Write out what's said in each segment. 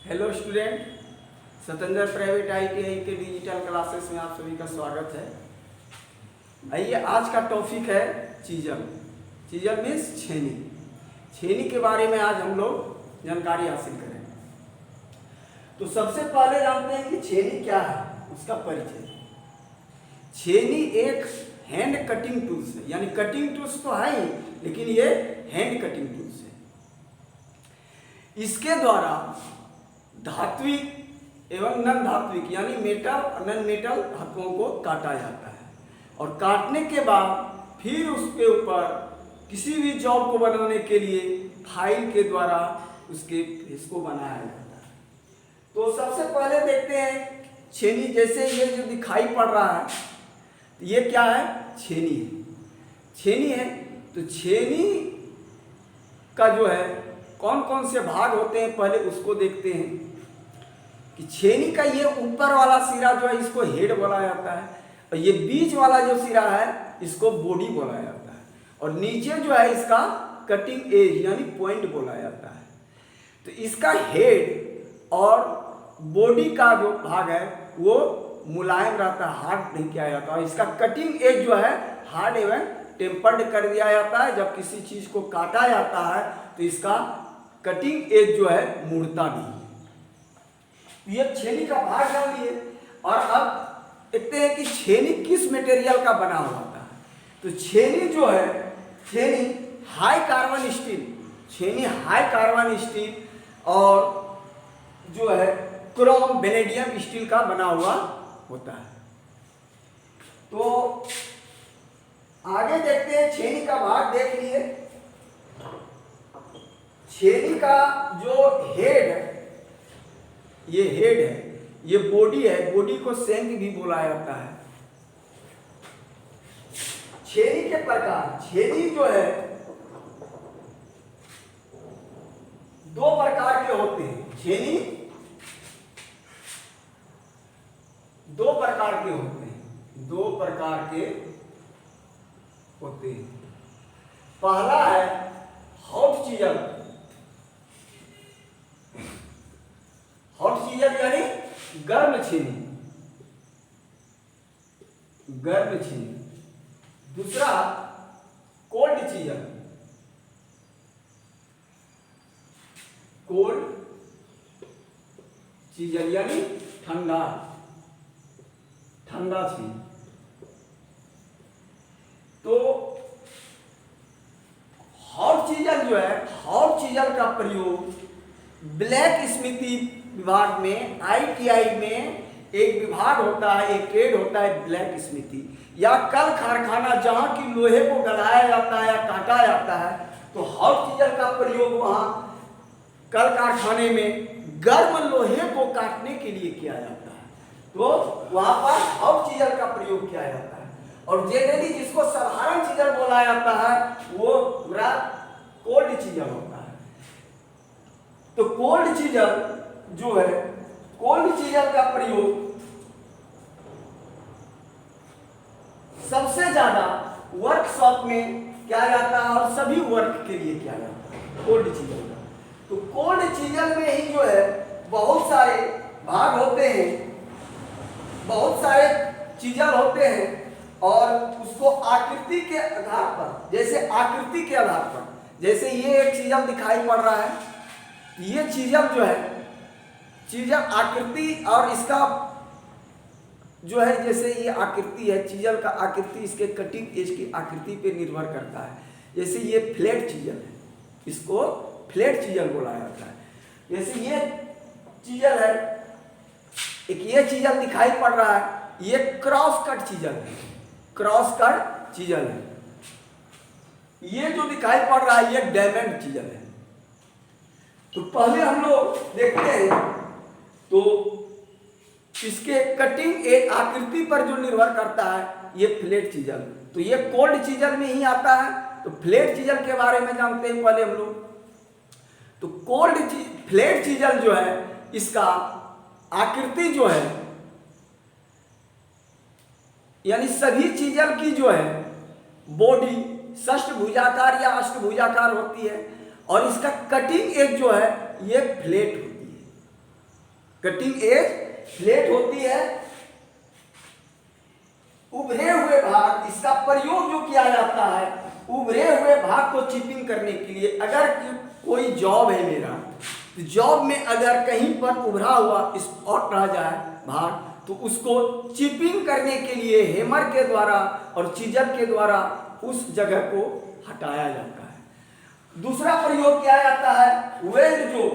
Hello student, Satendra private ITI के digital classes में आप सभी का स्वागत है। आइए, आज का टॉपिक है चीजल। चीजल मीन्स छेनी। छेनी के बारे में आज हम लोग जानकारी हासिल करेंगे। तो सबसे पहले जानते हैं कि छेनी क्या है, उसका परिचय। छेनी एक हैंड कटिंग टूल्स है, यानी कटिंग टूल्स तो है ही, लेकिन ये हैंड कटिंग टूल्स है। इसके द्वारा धात्विक एवं नन धात्विक यानी मेटल और नन मेटल धातुओं को काटा जाता है, और काटने के बाद फिर उसके ऊपर किसी भी जॉब को बनाने के लिए फाइल के द्वारा इसको बनाया जाता है। तो सबसे पहले देखते हैं छेनी। जैसे ये जो दिखाई पड़ रहा है, ये क्या है? छेनी है। छेनी है तो छेनी का जो है कौन कौन से भाग होते हैं, पहले उसको देखते हैं। कि छेनी का ये ऊपर वाला सिरा जो है इसको हेड बोला जाता है, और ये बीच वाला जो सिरा है इसको बॉडी बोला जाता है, और नीचे जो है इसका कटिंग एज यानी पॉइंट बोला जाता है। तो इसका हेड और बॉडी का जो भाग है वो मुलायम रहता है, हार्ड नहीं किया जाता, और इसका कटिंग एज जो है हार्ड एवं टेम्पर्ड कर दिया जाता है। जब किसी चीज को काटा जाता है तो इसका कटिंग एज जो है मुड़ता नहीं। ये छेनी का भाग जान लिए, और अब देखते हैं कि छेनी किस मटेरियल का बना हुआ था। तो छेनी जो है, छेनी हाई कार्बन स्टील, छेनी हाई कार्बन स्टील और जो है क्रोम वेनेडियम स्टील का बना हुआ होता है। तो आगे देखते हैं, छेनी का भाग देख लिए। छेनी का जो हेड है, ये हेड है, ये बॉडी है, बॉडी को शेंक भी बोला जाता है। छेनी के प्रकार, छेनी जो है दो प्रकार के होते हैं। छेनी दो प्रकार के होते हैं, दो प्रकार के होते हैं। पहला है हॉट चीजल। हॉट चीजल यानी गर्म छेनी, गर्म छेनी। दूसरा कोल्ड चीजल, कोल्ड चीजल यानी ठंडा, ठंडा छेनी। तो हॉट चीजल जो है, हॉट चीजल का प्रयोग ब्लैक स्मिथी विभाग में, ITI में एक विभाग होता है, एक ट्रेड होता है ब्लैक स्मिथी, या कल कारखाना जहां की लोहे को गलाया जाता है या काटा जाता है, तो हॉट चीजल का प्रयोग वहां कल कारखाने में गर्म लोहे को काटने के लिए किया जाता है। तो वहां पर हॉट चीजल का प्रयोग किया जाता है। और जनरली जिसको साधारण चीजल बोला जाता है वो पूरा कोल्ड चीजल होता है। तो कोल्ड चीजल जो है, कोल्ड चीजल का प्रयोग सबसे ज्यादा वर्कशॉप में किया जाता है और सभी वर्क के लिए किया जाता है कोल्ड चीजल का। तो कोल्ड चीजल में ही जो है बहुत सारे भाग होते हैं, बहुत सारे चीजल होते हैं, और उसको आकृति के आधार पर, जैसे आकृति के आधार पर, जैसे ये एक चीजल दिखाई पड़ रहा है, ये चीजल जो है, चीजल आकृति और इसका जो है, जैसे ये आकृति है चीजल का, आकृति इसके कटिंग एज की आकृति पे निर्भर करता है। जैसे ये फ्लैट चीजल है, इसको फ्लैट चीजल बोला जाता है। जैसे ये चीजल है, एक ये चीजल दिखाई पड़ रहा है, ये क्रॉस कट चीजल है, क्रॉस कट चीजल है। ये जो दिखाई पड़ रहा है ये डायमंड चीजल है। तो पहले हम लोग देखते हैं, तो इसके कटिंग एक आकृति पर जो निर्भर करता है ये फ्लैट चीजल, तो ये कोल्ड चीजल में ही आता है। तो फ्लैट चीजल के बारे में जानते हैं पहले हम लोग। तो फ्लैट चीजल जो है, इसका आकृति जो है, यानी सभी चीजल की जो है बॉडी षष्ठभुजाकार या अष्टभुजाकार होती है, और इसका कटिंग एज जो है ये फ्लैट होती है। कटिंग एज फ्लैट होती है। उभरे हुए भाग, इसका प्रयोग जो किया जाता है उभरे हुए भाग को चिपिंग करने के लिए। अगर कोई जॉब है मेरा, तो जॉब में अगर कहीं पर उभरा हुआ स्पॉट रह जाए भाग, तो उसको चिपिंग करने के लिए हैमर के द्वारा और चीजर के द्वारा उस जगह को हटाया जाता है। दूसरा प्रयोग किया जाता है वेल्ड जोड़।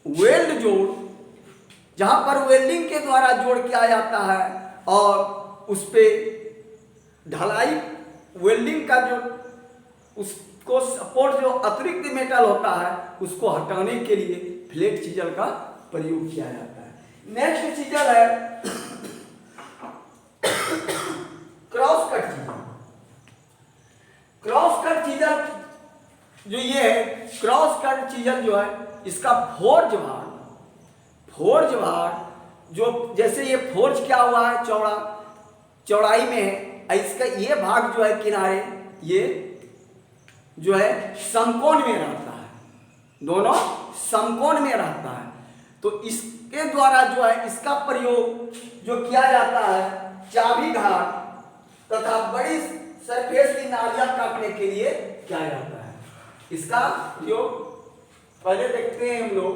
वेल्ड जोड़, जहां पर वेल्डिंग के द्वारा जोड़ किया जाता है और उस पे ढलाई, वेल्डिंग का जो उसको सपोर्ट जो अतिरिक्त मेटल होता है उसको हटाने के लिए फ्लैट चीजल का प्रयोग किया जाता है। नेक्स्ट चीजल है cross cut chisel. Cross cut chisel जो ये है, क्रॉस कट चीजल जो है, इसका फोर्ज भाग जो जैसे ये फोर्ज क्या हुआ है चौड़ाई में है, इसका ये भाग जो है किनारे ये जो है समकोण में रहता है, दोनों समकोण में रहता है। तो इसके द्वारा जो है इसका प्रयोग जो किया जाता है चाबी घाट तथा बड़ी सरफेस की नालियां काटने के लिए किया जाता है। इसका प्रयोग पहले देखते हैं हम लोग।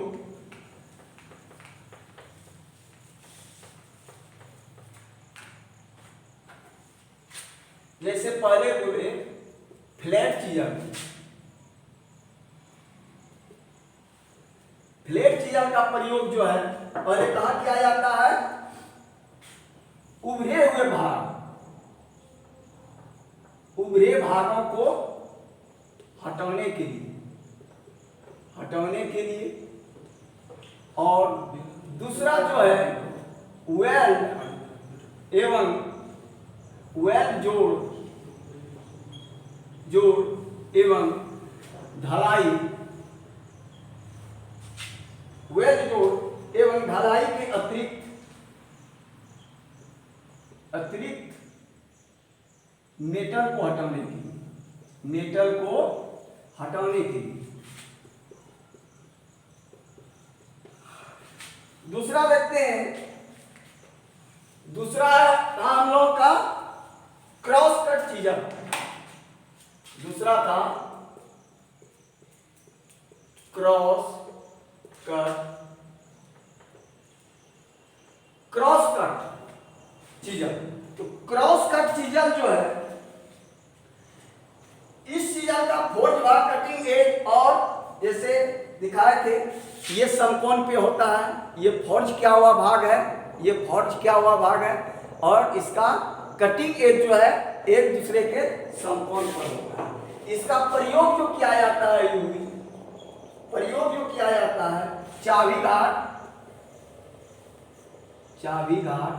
जैसे पहले बोले फ्लैट चीजल, फ्लैट चीजल का प्रयोग जो है पहले कहां किया जाता है, उभरे हुए भागों को हटाने के लिए और दूसरा जो है वेल्ड एवं वेल्ड जोड़ एवं ढलाई, वेल्ड जोड़ एवं ढलाई के अतिरिक्त मेटल को हटाने के लिए दूसरा देखते हैं। दूसरा था हम लोग का क्रॉस कट चीजल। दूसरा था क्रॉस कट चीजल। तो क्रॉस कट चीजल जो है, इस चीजल का फोर्ज भाग कटिंग एज और जैसे दिखाए थे ये समकोण पे होता है, ये फोर्ज किया हुआ भाग है, ये फोर्ज किया हुआ भाग है और इसका कटिंग एज जो है एक दूसरे के समकोण पर होता है। इसका प्रयोग जो किया जाता है चाबी घाट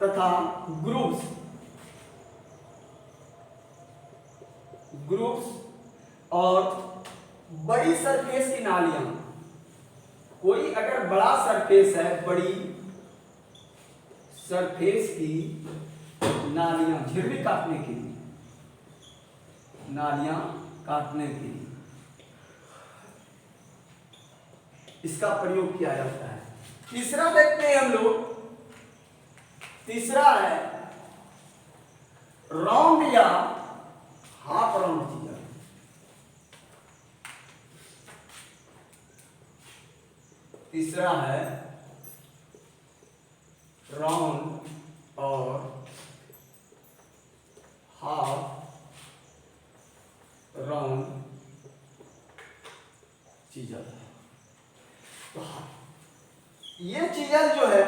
तथा ग्रुप्स और बड़ी सरफेस की नालियां। कोई अगर बड़ा सरफेस है, बड़ी सरफेस की नालियां झिर्री काटने के लिए, इसका प्रयोग किया जाता है। तीसरा देखते हैं हम लोग। तीसरा है राउंड या हाफ राउंड चीजल। तीसरा है राउंड और हाफ राउंड चीजल। तो ये चीजल जो है,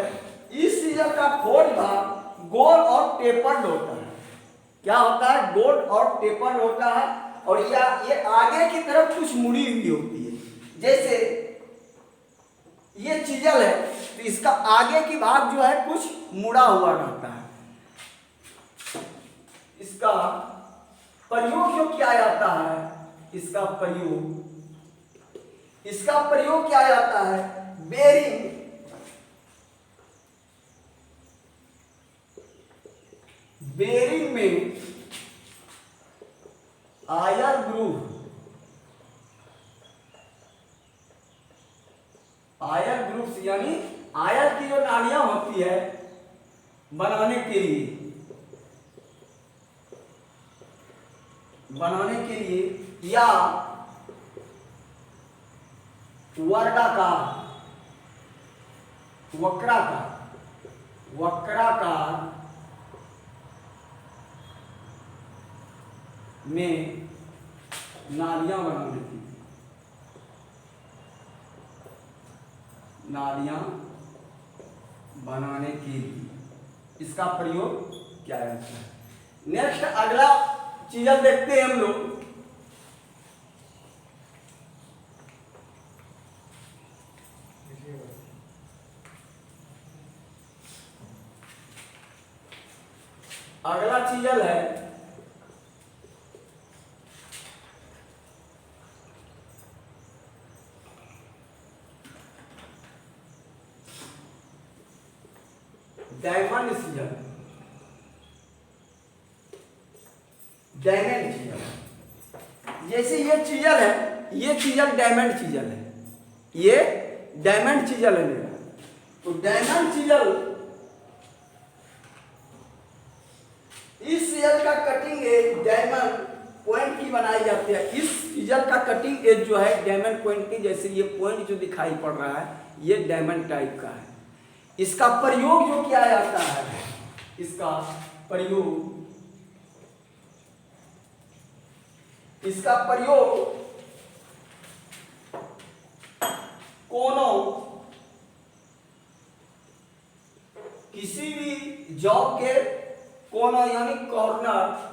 इस चीजल का फोर्ज भाग गोल और टेपर्ड होता है। क्या होता है? गोल और टेपर्ड होता है और ये आगे की तरफ कुछ मुड़ी हुई होती है। जैसे ये चीजल है तो इसका आगे की भाग जो है कुछ मुड़ा हुआ रहता है। इसका प्रयोग जो किया जाता है, इसका प्रयोग किया जाता है बेरिंग में आयर ग्रूव आयल ग्रुप्स यानी आयल की जो नालियां होती है बनाने के लिए या वक्राकार में नालियां बनाने की लिए इसका प्रयोग किया जाता है। नेक्स्ट अगला चीज देखते हैं हम लोग। अगला चीजल है डायमंड चीजल। जैसे ये चीजल है, ये चीजल डायमंड चीजल है, ये डायमंड चीजल है मेरा। तो डायमंड चीजल, इस चीजल का कटिंग एज डायमंड पॉइंट की बनाई जाती है। इस चीजल का कटिंग एज जो है डायमंड पॉइंट की, जैसे ये पॉइंट जो दिखाई पड़ रहा है ये डायमंड टाइप का है। इसका प्रयोग जो किया जाता है, इसका प्रयोग कोनों, किसी भी जॉब के कोनों यानी कॉर्नर,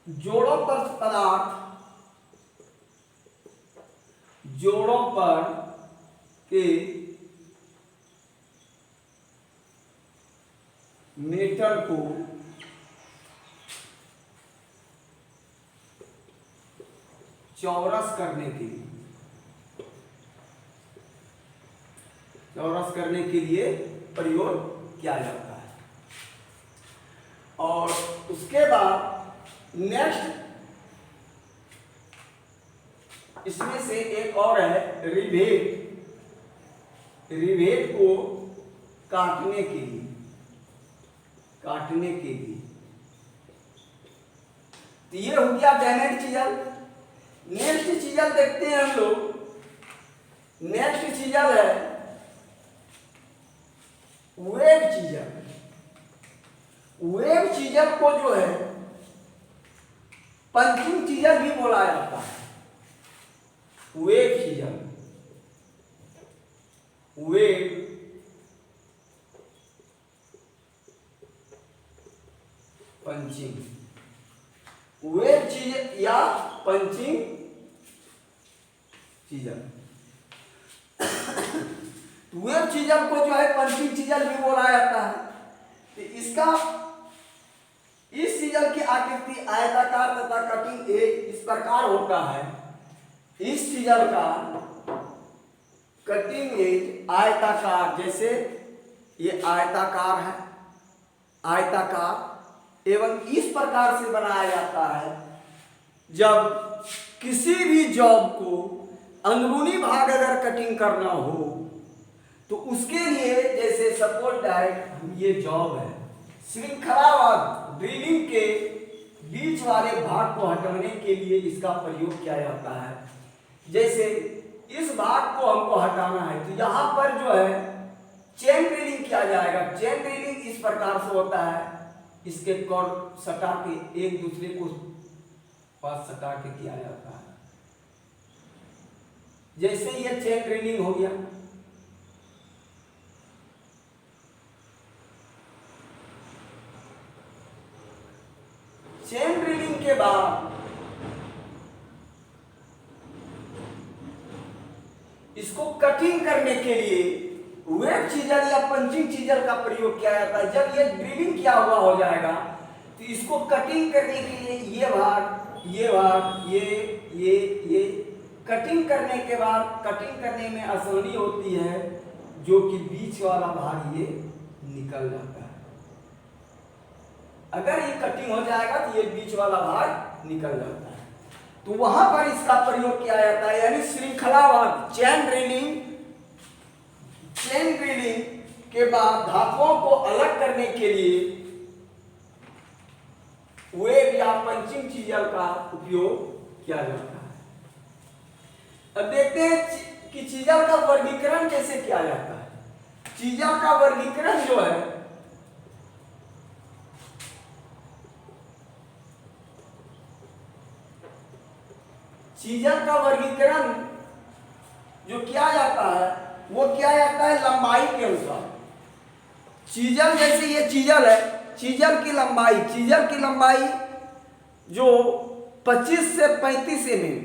जोड़ों पर के मेटल को चौरस करने के लिए प्रयोग किया जाता है। और उसके बाद नेक्स्ट इसमें से एक और है रिवेट को काटने के लिए। तो ये हो गया डायमंड चीजल। नेक्स्ट चीजल देखते हैं हम लोग। नेक्स्ट चीजल है वेब चीजल को जो है पंचिंग चीजल भी बोला जाता है। वेब पंचिंग या पंचिंग चीजल। वेब चीजल को जो है पंचिंग चीजल भी बोला जाता है। तो इस चीजल की आकृति आयताकार तथा कटिंग एज इस प्रकार होता है। इस चीजल का कटिंग एज आयताकार, जैसे ये आयताकार है, एवं इस प्रकार से बनाया जाता है। जब किसी भी जॉब को अंदरूनी भाग अगर कटिंग करना हो तो उसके लिए, जैसे सपोज दैट ये जॉब है, श्रृंखलाबद्ध ड्रिलिंग के बीच वाले भाग को हटाने के लिए इसका प्रयोग किया जाता है। जैसे इस भाग को हमको हटाना है तो यहाँ पर जो है चेन ड्रिलिंग किया जाएगा। चेन ड्रिलिंग इस प्रकार से होता है, इसके कॉर्ड सटा के एक दूसरे को पास सटा के किया जाता है। जैसे ये चेन ड्रिलिंग हो गया। चेन ड्रिलिंग के बाद इसको कटिंग करने के लिए वेब चीजल या पंचिंग चीजल का प्रयोग किया जाता है। जब ये ड्रिलिंग किया हुआ हो जाएगा तो इसको कटिंग करने के लिए ये कटिंग करने के बाद कटिंग करने में आसानी होती है, जो कि बीच वाला भाग ये निकल जाता है। अगर ये कटिंग हो जाएगा तो ये बीच वाला भाग निकल जाता है। तो तो वहां पर इसका प्रयोग किया जाता है, यानी श्रृंखलावार चेन ड्रिलिंग के बाद धातुओं को अलग करने के लिए वेब या पंचिंग चीजल का उपयोग किया जाता है। अब देखते हैं कि चीजल का वर्गीकरण कैसे किया जाता है। चीजल का वर्गीकरण जो है, चीजल का वर्गीकरण जो किया जाता है वो किया जाता है लंबाई के अनुसार। चीजल जैसे ये चीजल है, चीजल की लंबाई जो 25 से 35 mm,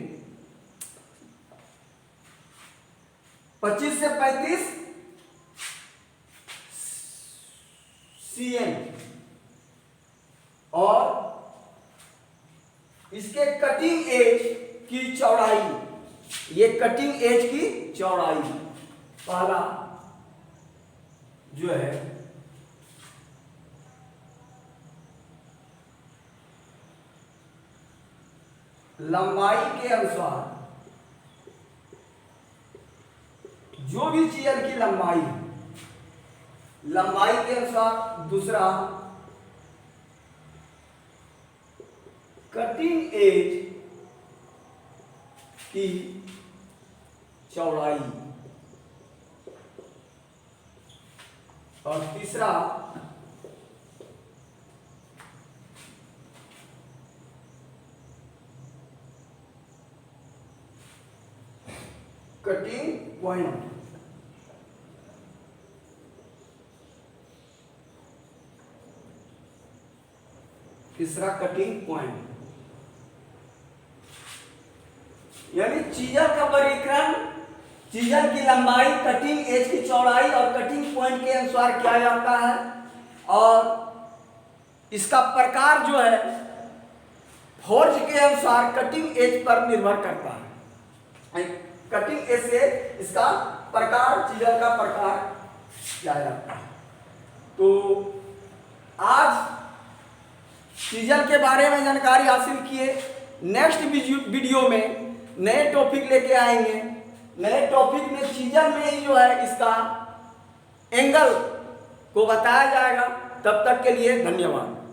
25 से 35 cm, और इसके कटिंग एज की चौड़ाई, ये कटिंग एज की चौड़ाई पहला जो है लंबाई के अनुसार, जो भी चीजल की लंबाई के अनुसार। दूसरा कटिंग एज की चौड़ाई, और तीसरा कटिंग पॉइंट। तीसरा कटिंग पॉइंट, यानी चीजल का वर्गीकरण चीजल की लंबाई, कटिंग एज की चौड़ाई और कटिंग पॉइंट के अनुसार किया जाता है, और इसका प्रकार जो है फोर्ज के अनुसार कटिंग एज पर निर्भर करता है। कटिंग एज से इसका प्रकार, चीजल का प्रकार किया जाता है। तो आज चीजल के बारे में जानकारी हासिल किए। नेक्स्ट वीडियो में नए टॉपिक लेके आएंगे। नए टॉपिक में चीजल में ही जो है इसका एंगल को बताया जाएगा। तब तक के लिए धन्यवाद।